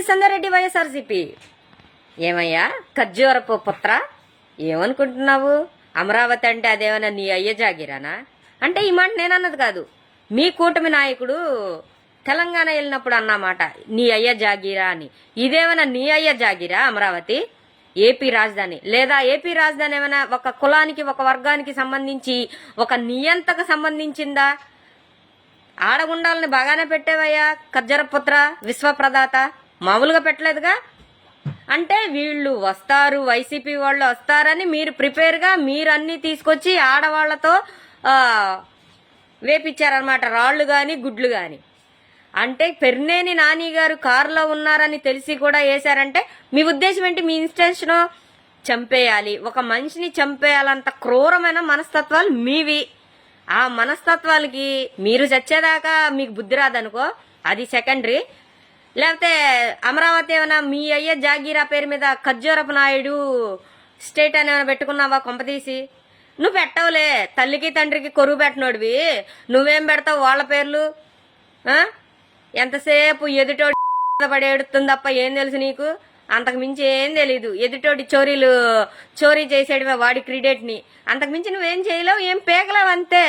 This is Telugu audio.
సంగారెడ్డి వైఎస్ఆర్సీపీ. ఏమయ్యా ఖర్జూరపు పుత్ర, ఏమనుకుంటున్నావు? అమరావతి అంటే అదేమన్నా నీ అయ్య జాగిరానా? అంటే ఈ మాట నేనన్నది కాదు, మీ కూటమి నాయకుడు తెలంగాణ వెళ్ళినప్పుడు అన్నమాట, నీ అయ్య జాగిరా అని. ఇదేమన్నా నీ అయ్య జాగిరా అమరావతి? ఏపీ రాజధాని లేదా ఏపీ రాజధాని ఏమైనా ఒక కులానికి ఒక వర్గానికి సంబంధించి ఒక నియంతకు సంబంధించిందా? ఆడగుండాలని బాగానే పెట్టేవయ్యా ఖర్జూరపుత్ర విశ్వప్రదాత, మామూలుగా పెట్టలేదుగా. అంటే వీళ్ళు వస్తారు, వైసీపీ వాళ్ళు వస్తారని మీరు ప్రిపేర్గా మీరు అన్ని తీసుకొచ్చి ఆడవాళ్లతో వేపించారనమాట, రాళ్లు గాని గుడ్లు గాని. అంటే పెర్నేని నాని గారు కారులో ఉన్నారని తెలిసి కూడా వేశారంటే మీ ఉద్దేశం ఏంటి? మీ ఇన్స్టెన్షన్ చంపేయాలి, ఒక మనిషిని చంపేయాలంత క్రూరమైన మనస్తత్వాలు మీవి. ఆ మనస్తత్వాలకి మీరు చచ్చేదాకా మీకు బుద్ధి రాదనుకో, అది సెకండరీ. లేకపోతే అమరావతి ఏమైనా మీ అయ్యే జాగీరా పేరు మీద ఖర్జూరపు నాయుడు స్టేట్ అని ఏమైనా పెట్టుకున్నావా కొంపతీసి? నువ్వు పెట్టవులే, తల్లికి తండ్రికి కొరువు పెట్టనోడివి, నువ్వేం పెడతావు వాళ్ళ పేర్లు? ఎంతసేపు ఎదుటోడి పడి ఏడుతుంది తప్ప ఏం తెలుసు నీకు? అంతకు మించి ఏం తెలీదు. ఎదుటోడి చోరీ చేసేయడమే వాడి క్రెడిట్ ని, అంతకు మించి నువ్వేం చేయలేవు, ఏం పేకలేవు, అంతే.